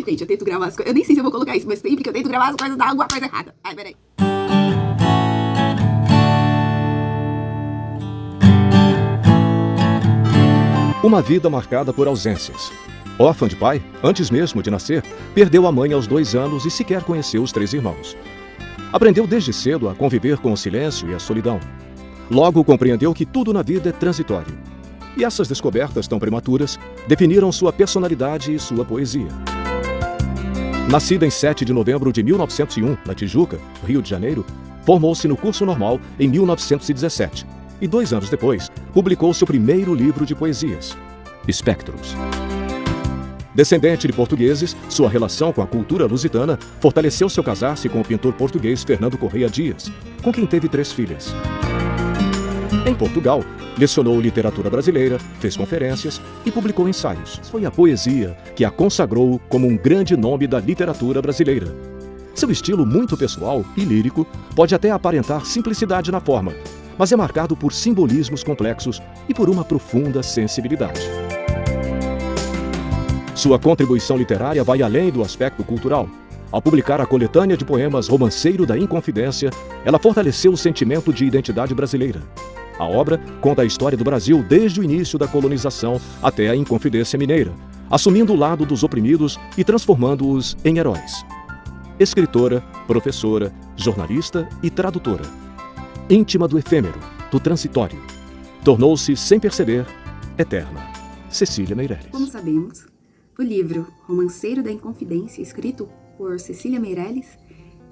Gente, eu tento gravar as coisas. Eu nem sei se eu vou colocar isso, mas sempre que eu tento gravar as coisas, dá alguma coisa errada. Ai, peraí. Uma vida marcada por ausências. Órfã de pai, antes mesmo de nascer, perdeu a mãe aos 2 anos e sequer conheceu os 3 irmãos. Aprendeu desde cedo a conviver com o silêncio e a solidão. Logo compreendeu que tudo na vida é transitório. E essas descobertas tão prematuras definiram sua personalidade e sua poesia. Nascida em 7 de novembro de 1901, na Tijuca, Rio de Janeiro, formou-se no curso normal em 1917 e 2 anos depois publicou seu primeiro livro de poesias, Espectros. Descendente de portugueses, sua relação com a cultura lusitana fortaleceu-se ao casar-se com o pintor português Fernando Correia Dias, com quem teve 3 filhas. Em Portugal, lecionou literatura brasileira, fez conferências e publicou ensaios. Foi a poesia que a consagrou como um grande nome da literatura brasileira. Seu estilo muito pessoal e lírico pode até aparentar simplicidade na forma, mas é marcado por simbolismos complexos e por uma profunda sensibilidade. Sua contribuição literária vai além do aspecto cultural. Ao publicar a coletânea de poemas Romanceiro da Inconfidência, ela fortaleceu o sentimento de identidade brasileira. A obra conta a história do Brasil desde o início da colonização até a Inconfidência Mineira, assumindo o lado dos oprimidos e transformando-os em heróis. Escritora, professora, jornalista e tradutora. Íntima do efêmero, do transitório. Tornou-se, sem perceber, eterna. Cecília Meirelles. Como sabemos, o livro Romanceiro da Inconfidência, escrito por Cecília Meirelles,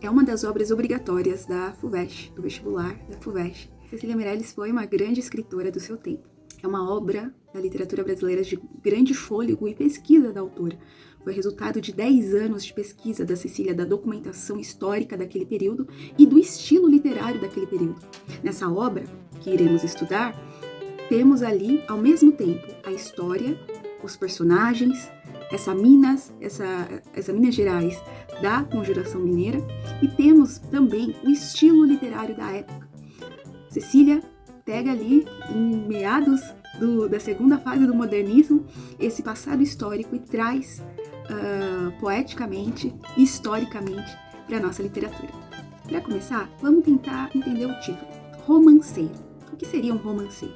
é uma das obras obrigatórias da FUVEST, do vestibular da FUVEST. Cecília Meirelles foi uma grande escritora do seu tempo. É uma obra da literatura brasileira de grande fôlego e pesquisa da autora. Foi resultado de 10 anos de pesquisa da Cecília, da documentação histórica daquele período e do estilo literário daquele período. Nessa obra, que iremos estudar, temos ali, ao mesmo tempo, a história, os personagens, essa Minas Gerais da Conjuração Mineira, e temos também o estilo literário da época. Cecília pega ali, em meados da segunda fase do modernismo, esse passado histórico e traz poeticamente e historicamente para a nossa literatura. Para começar, vamos tentar entender o título. Romanceiro. O que seria um romanceiro?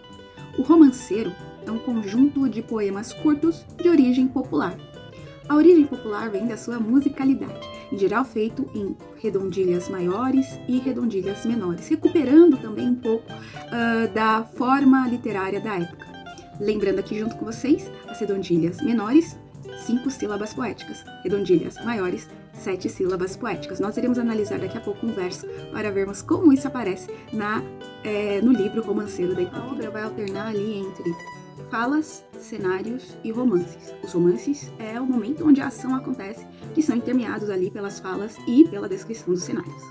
O romanceiro é um conjunto de poemas curtos de origem popular. A origem popular vem da sua musicalidade, em geral feito em redondilhas maiores e redondilhas menores, recuperando também um pouco da forma literária da época. Lembrando aqui junto com vocês, as redondilhas menores, 5 sílabas poéticas, redondilhas maiores, 7 sílabas poéticas. Nós iremos analisar daqui a pouco um verso para vermos como isso aparece no livro Romanceiro da Inconfidência. A obra vai alternar ali entre falas, cenários e romances. Os romances é o momento onde a ação acontece, que são intermeados ali pelas falas e pela descrição dos cenários.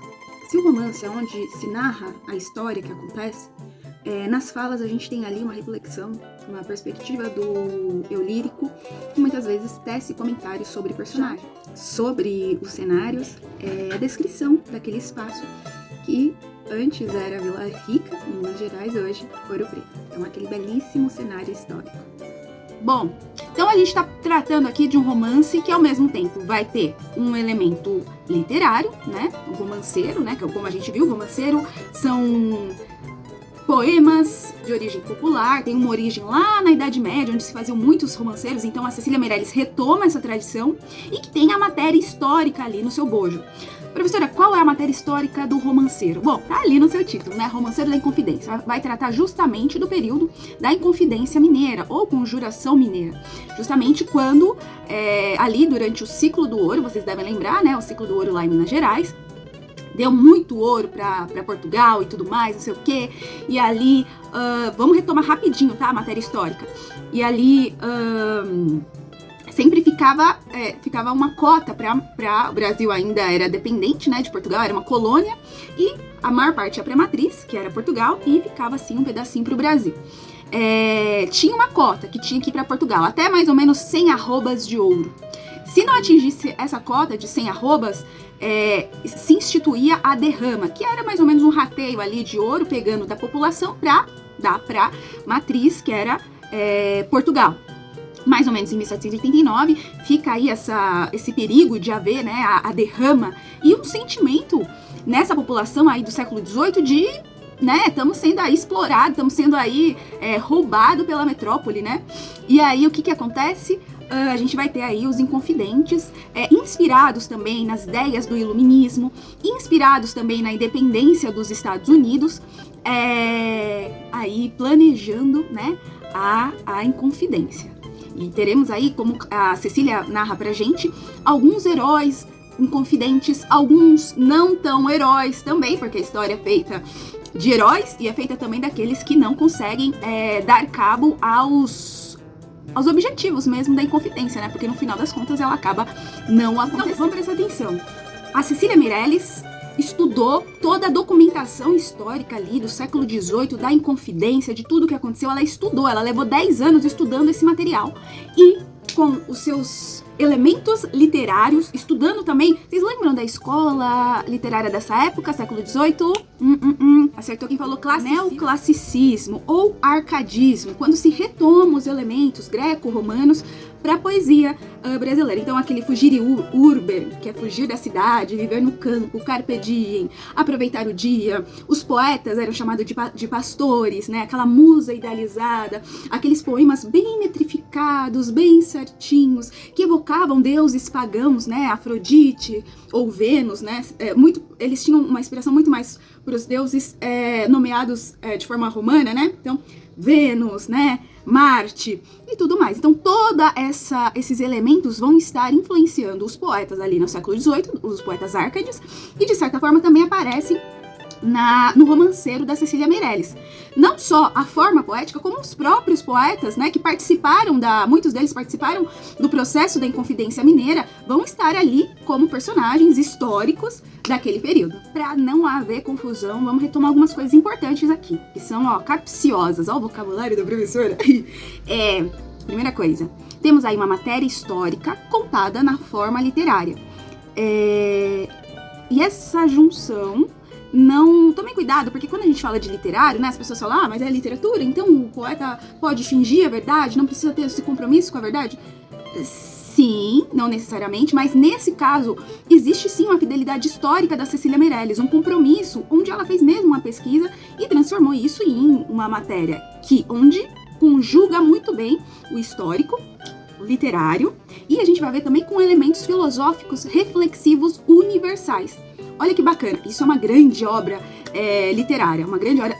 Se o romance é onde se narra a história que acontece, nas falas a gente tem ali uma reflexão, uma perspectiva do eu lírico, que muitas vezes tece comentários sobre o personagem. Sobre os cenários, a descrição daquele espaço que antes era Vila Rica, em Minas Gerais, hoje Ouro Preto. Então, aquele belíssimo cenário histórico. Bom, então a gente está tratando aqui de um romance que, ao mesmo tempo, vai ter um elemento literário, né? O romanceiro, né? Que é como a gente viu, o romanceiro são poemas de origem popular, tem uma origem lá na Idade Média, onde se faziam muitos romanceiros, então a Cecília Meirelles retoma essa tradição e que tem a matéria histórica ali no seu bojo. Professora, qual é a matéria histórica do romanceiro? Bom, tá ali no seu título, né? Romanceiro da Inconfidência. Vai tratar justamente do período da Inconfidência Mineira, ou Conjuração Mineira. Justamente quando, ali durante o ciclo do ouro, vocês devem lembrar, né? O ciclo do ouro lá em Minas Gerais, deu muito ouro para Portugal e tudo mais, não sei o quê. E ali, vamos retomar rapidinho, tá? A matéria histórica. E ali sempre ficava uma cota para o Brasil, ainda era dependente, né, de Portugal, era uma colônia, e a maior parte ia para a matriz, que era Portugal, e ficava assim um pedacinho para o Brasil. Tinha uma cota que tinha que ir para Portugal, até mais ou menos 100 arrobas de ouro. Se não atingisse essa cota de 100 arrobas, se instituía a derrama, que era mais ou menos um rateio ali de ouro, pegando da população para dar para matriz, que era Portugal. mais ou menos em 1789, fica aí esse perigo de haver, né, a derrama e um sentimento nessa população aí do século XVIII de, né, estamos sendo aí explorados, estamos sendo aí roubados pela metrópole, né? E aí o que acontece? A gente vai ter aí os Inconfidentes, inspirados também nas ideias do iluminismo, inspirados também na independência dos Estados Unidos, aí planejando, né, a Inconfidência. E teremos aí, como a Cecília narra pra gente, alguns heróis inconfidentes, alguns não tão heróis também, porque a história é feita de heróis e é feita também daqueles que não conseguem dar cabo aos objetivos mesmo da Inconfidência, né? Porque no final das contas ela acaba não acontecendo. Então, vamos prestar atenção. A Cecília Meirelles estudou toda a documentação histórica ali do século XVIII, da Inconfidência, de tudo que aconteceu. Ela estudou, ela levou 10 anos estudando esse material. E com os seus elementos literários, estudando também. Vocês lembram da escola literária dessa época, século XVIII? Acertou quem falou neoclassicismo ou arcadismo, quando se retoma os elementos greco-romanos para a poesia brasileira. Então, aquele fugir urbe, que é fugir da cidade, viver no campo, carpe diem, aproveitar o dia. Os poetas eram chamados de pastores, né? Aquela musa idealizada, aqueles poemas bem metrificados, bem certinhos, que evocavam deuses pagãos, né? Afrodite ou Vênus, né? Eles tinham uma inspiração muito mais para os deuses nomeados de forma romana, né? Então, Vênus, né? Marte e tudo mais. Então, esses elementos vão estar influenciando os poetas ali no século XVIII, os poetas árcades, e de certa forma também aparecem no romanceiro da Cecília Meirelles. Não só a forma poética, como os próprios poetas, né, que participaram muitos deles participaram do processo da Inconfidência Mineira, vão estar ali como personagens históricos daquele período. Para não haver confusão, vamos retomar algumas coisas importantes aqui, que são, capciosas. O vocabulário da professora. Primeira coisa, temos aí uma matéria histórica contada na forma literária. E essa junção, não tomem cuidado, porque quando a gente fala de literário, né, as pessoas falam, mas é literatura, então o poeta pode fingir a verdade, não precisa ter esse compromisso com a verdade. Sim, não necessariamente, mas nesse caso existe sim uma fidelidade histórica da Cecília Meirelles, um compromisso onde ela fez mesmo uma pesquisa e transformou isso em uma matéria onde conjuga muito bem o histórico, o literário, e a gente vai ver também com elementos filosóficos reflexivos universais. Olha que bacana, isso é uma grande obra literária,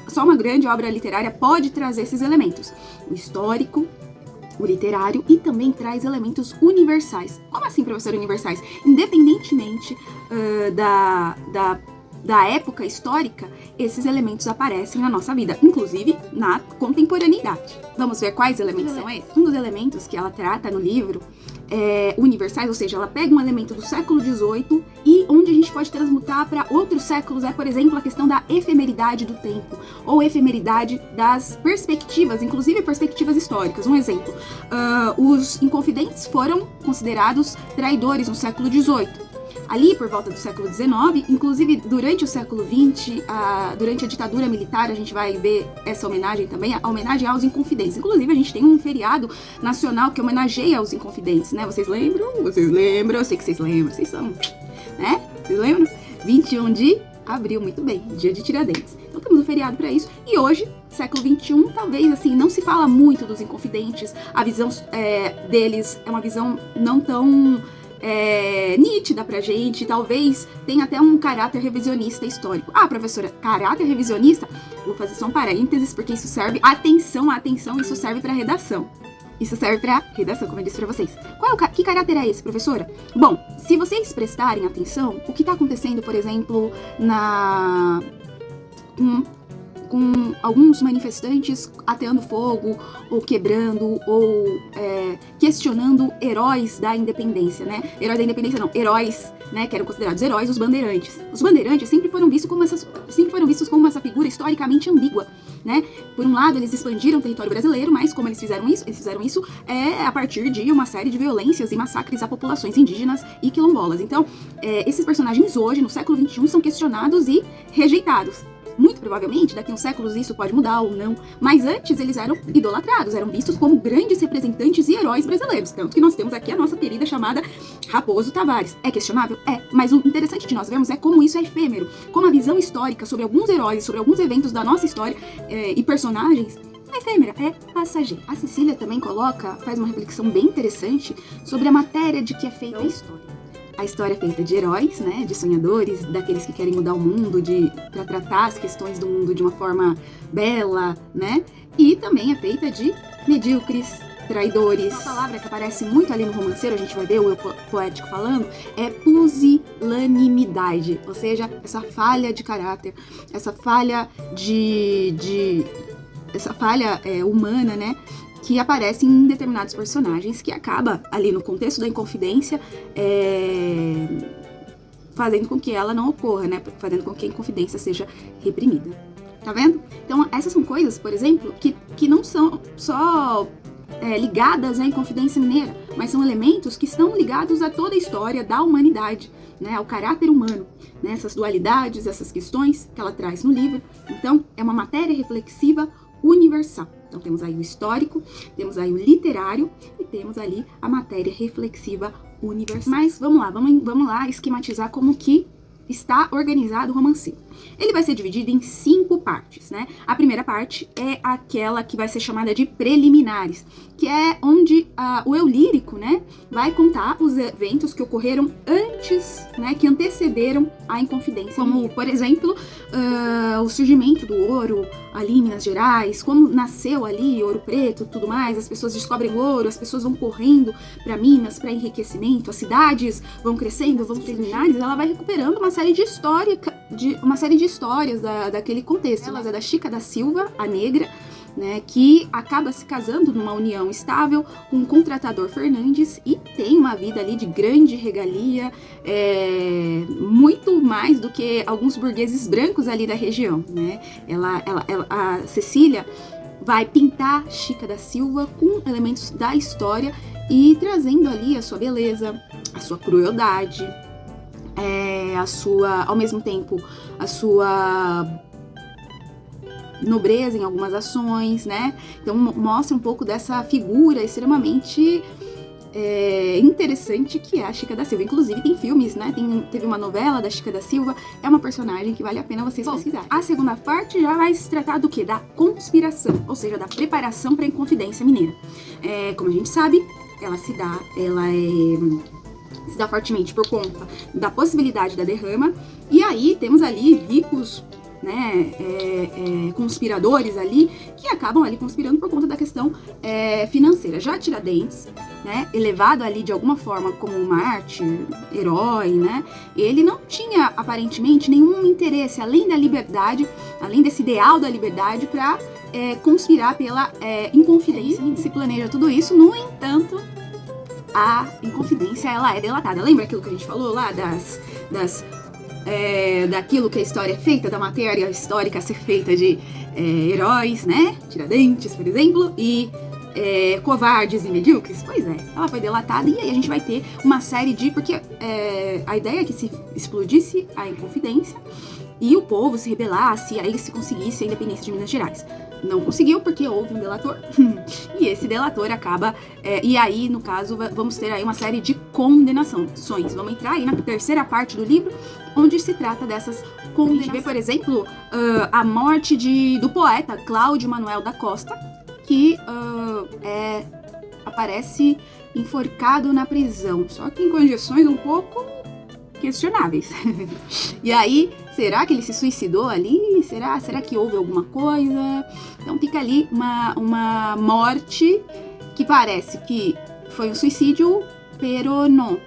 só uma grande obra literária pode trazer esses elementos. O histórico, o literário e também traz elementos universais. Como assim, professor, universais? Independentemente da época histórica, esses elementos aparecem na nossa vida, inclusive na contemporaneidade. Vamos ver quais elementos são esses? Um dos elementos que ela trata no livro universais, ou seja, ela pega um elemento do século XVIII e onde a gente pode transmutar para outros séculos, por exemplo, a questão da efemeridade do tempo, ou efemeridade das perspectivas, inclusive perspectivas históricas. Um exemplo, os Inconfidentes foram considerados traidores no século XVIII. Ali, por volta do século XIX, inclusive durante o século XX, durante a ditadura militar, a gente vai ver essa homenagem também, a homenagem aos Inconfidentes. Inclusive, a gente tem um feriado nacional que homenageia os Inconfidentes, né? Vocês lembram? Vocês lembram? Eu sei que vocês lembram, vocês são, né? Vocês lembram? 21 de abril, muito bem, dia de Tiradentes. Então temos um feriado para isso. E hoje, século XXI, talvez, assim, não se fala muito dos Inconfidentes. A visão deles é uma visão não tão nítida pra gente, talvez tenha até um caráter revisionista histórico. Professora, caráter revisionista? Vou fazer só um parênteses, porque isso serve, atenção, isso serve pra redação. Isso serve pra redação, como eu disse pra vocês. Que caráter é esse, professora? Bom, se vocês prestarem atenção, o que tá acontecendo, por exemplo, com alguns manifestantes ateando fogo, ou quebrando, ou questionando heróis da independência, né? Heróis da independência não, heróis, né, que eram considerados heróis, os bandeirantes. Os bandeirantes sempre foram vistos como essa figura historicamente ambígua, né? Por um lado, eles expandiram o território brasileiro, mas como eles fizeram isso a partir de uma série de violências e massacres a populações indígenas e quilombolas. Então, esses personagens hoje, no século XXI, são questionados e rejeitados. Muito muito provavelmente, daqui a uns séculos isso pode mudar ou não, mas antes eles eram idolatrados, eram vistos como grandes representantes e heróis brasileiros, tanto que nós temos aqui a nossa querida chamada Raposo Tavares. É questionável? É, mas o interessante de nós vermos é como isso é efêmero, como a visão histórica sobre alguns heróis, sobre alguns eventos da nossa história e personagens é efêmera, é passageira. A Cecília também faz uma reflexão bem interessante sobre a matéria de que é feita a história. A história é feita de heróis, né, de sonhadores, daqueles que querem mudar o mundo, para tratar as questões do mundo de uma forma bela, né, e também é feita de medíocres, traidores. Uma palavra que aparece muito ali no Romanceiro, a gente vai ver o eu poético falando, é pusilanimidade, ou seja, essa falha de caráter, essa falha essa falha humana, né, que aparece em determinados personagens, que acaba ali no contexto da Inconfidência fazendo com que ela não ocorra, né? Fazendo com que a Inconfidência seja reprimida. Tá vendo? Então, essas são coisas, por exemplo, que não são só ligadas à Inconfidência Mineira, mas são elementos que estão ligados a toda a história da humanidade, né? Ao caráter humano, né? Essas dualidades, essas questões que ela traz no livro. Então, é uma matéria reflexiva universal. Então temos aí o histórico, temos aí o literário e temos ali a matéria reflexiva universal. Mas vamos lá esquematizar como que está organizado o Romanceiro. Ele vai ser dividido em 5 partes, né? A primeira parte é aquela que vai ser chamada de preliminares, que é onde o eu lírico, né, vai contar os eventos que ocorreram antes, né, que antecederam a Inconfidência. Como, por exemplo, o surgimento do ouro ali em Minas Gerais, como nasceu ali Ouro Preto, tudo mais, as pessoas descobrem ouro, as pessoas vão correndo para Minas, para enriquecimento, as cidades vão crescendo, vão preliminares, ela vai recuperando uma série de histórias daquele contexto. Ela é da Chica da Silva, a negra, né, que acaba se casando numa união estável com o contratador Fernandes e tem uma vida ali de grande regalia, muito mais do que alguns burgueses brancos ali da região, né? A Cecília vai pintar Chica da Silva com elementos da história e trazendo ali a sua beleza, a sua crueldade, ao mesmo tempo, a sua nobreza em algumas ações, né? Então mostra um pouco dessa figura extremamente interessante que é a Chica da Silva. Inclusive tem filmes, né? Teve uma novela da Chica da Silva, é uma personagem que vale a pena vocês pesquisarem. A segunda parte já vai se tratar do quê? Da conspiração, ou seja, da preparação para a Inconfidência Mineira. Como a gente sabe, ela se dá fortemente por conta da possibilidade da derrama, e aí temos ali ricos, né, conspiradores ali, que acabam ali conspirando por conta da questão financeira. Já Tiradentes, né, elevado ali de alguma forma como um mártir, herói, né, ele não tinha aparentemente nenhum interesse, além da liberdade, além desse ideal da liberdade, para conspirar pela Inconfidência. Se planeja tudo isso, no entanto, a Inconfidência ela é delatada. Lembra aquilo que a gente falou lá daquilo que a história é feita, da matéria histórica a ser feita de heróis, né? Tiradentes, por exemplo, e covardes e medíocres? Pois é, ela foi delatada e aí a gente vai ter uma série porque a ideia é que se explodisse a Inconfidência e o povo se rebelasse, e aí se conseguisse a independência de Minas Gerais. Não conseguiu porque houve um delator e esse delator acaba e aí no caso vamos ter aí uma série de condenações. Vamos entrar aí na terceira parte do livro, onde se trata dessas condenações. A gente vê, por exemplo, a morte do poeta Cláudio Manuel da Costa, que aparece enforcado na prisão, só que em condições um pouco questionáveis. E aí, será que ele se suicidou ali? Será que houve alguma coisa? Então fica ali uma morte que parece que foi um suicídio, pero não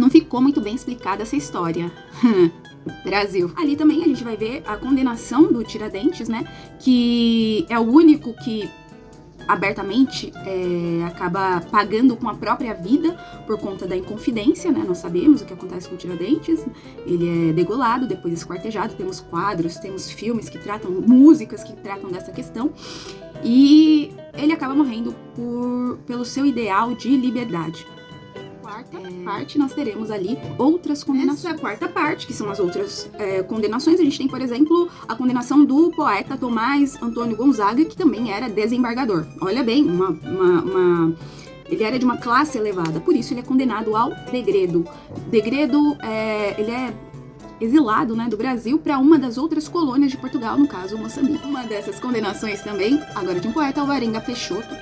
ficou muito bem explicada essa história. Brasil. Ali também a gente vai ver a condenação do Tiradentes, né? Que é o único que abertamente acaba pagando com a própria vida por conta da Inconfidência, né? Nós sabemos o que acontece com o Tiradentes. Ele é degolado, depois esquartejado. Temos quadros, temos filmes que tratam, músicas que tratam dessa questão. E ele acaba morrendo pelo seu ideal de liberdade. quarta parte, nós teremos ali outras condenações. Essa quarta parte, que são as outras condenações, a gente tem, por exemplo, a condenação do poeta Tomás Antônio Gonzaga, que também era desembargador. Olha bem, ele era de uma classe elevada, por isso ele é condenado ao degredo. Degredo, ele é exilado, né, do Brasil para uma das outras colônias de Portugal, no caso, Moçambique. Uma dessas condenações também, agora de um poeta, Alvarenga Peixoto,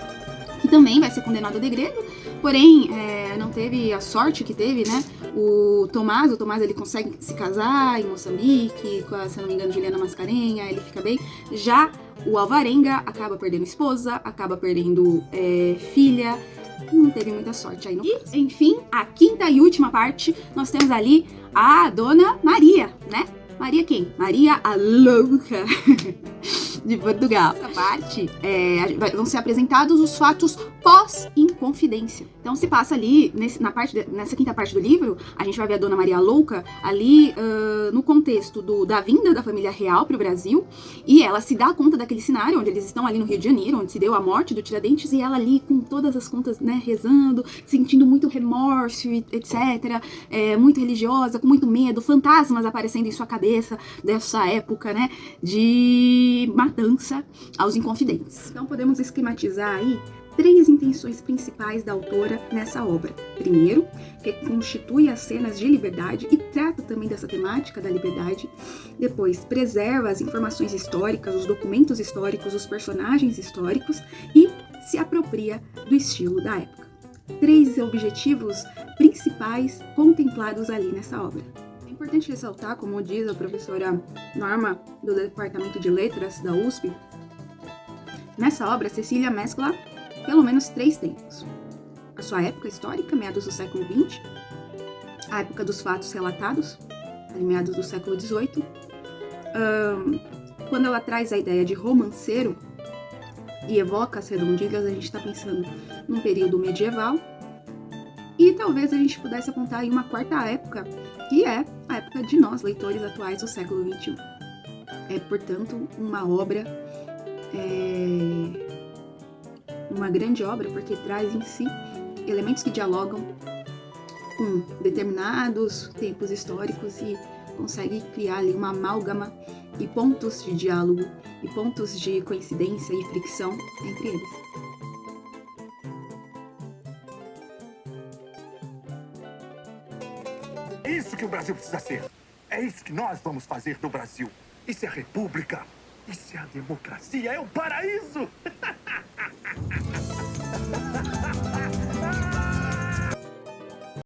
que também vai ser condenado ao degredo, porém, não teve a sorte que teve, né, o Tomás ele consegue se casar em Moçambique, com a, se não me engano, Juliana Mascarenha, ele fica bem. Já o Alvarenga acaba perdendo esposa, acaba perdendo filha, não teve muita sorte aí no caso. E, enfim, a quinta e última parte, nós temos ali a Dona Maria, né? Maria quem? Maria a Louca de Portugal. Essa parte vão ser apresentados os fatos pós-Inconfidência. Então se passa ali, nessa quinta parte do livro, a gente vai ver a Dona Maria Louca ali no contexto da vinda da família real para o Brasil, e ela se dá conta daquele cenário onde eles estão ali no Rio de Janeiro, onde se deu a morte do Tiradentes, e ela ali com todas as contas, né, rezando, sentindo muito remorso, etc, muito religiosa, com muito medo, fantasmas aparecendo em sua cabeça dessa época, né, de matança aos inconfidentes. Então podemos esquematizar aí 3 intenções principais da autora nessa obra. Primeiro, reconstitui as cenas de liberdade e trata também dessa temática da liberdade. Depois, preserva as informações históricas, os documentos históricos, os personagens históricos e se apropria do estilo da época. 3 objetivos principais contemplados ali nessa obra. É importante ressaltar, como diz a professora Norma, do Departamento de Letras da USP, nessa obra, Cecília mescla pelo menos 3 tempos. A sua época histórica, meados do século XX, a época dos fatos relatados, ali meados do século XVIII, quando ela traz a ideia de romanceiro e evoca as redondilhas, a gente está pensando num período medieval, e talvez a gente pudesse apontar em uma quarta época, que é a época de nós, leitores atuais do século XXI. É, portanto, uma obra, uma grande obra, porque traz em si elementos que dialogam com determinados tempos históricos e consegue criar ali uma amálgama e pontos de diálogo e pontos de coincidência e fricção entre eles. É isso que o Brasil precisa ser. É isso que nós vamos fazer do Brasil. Isso é a república. Isso é a democracia. É o paraíso.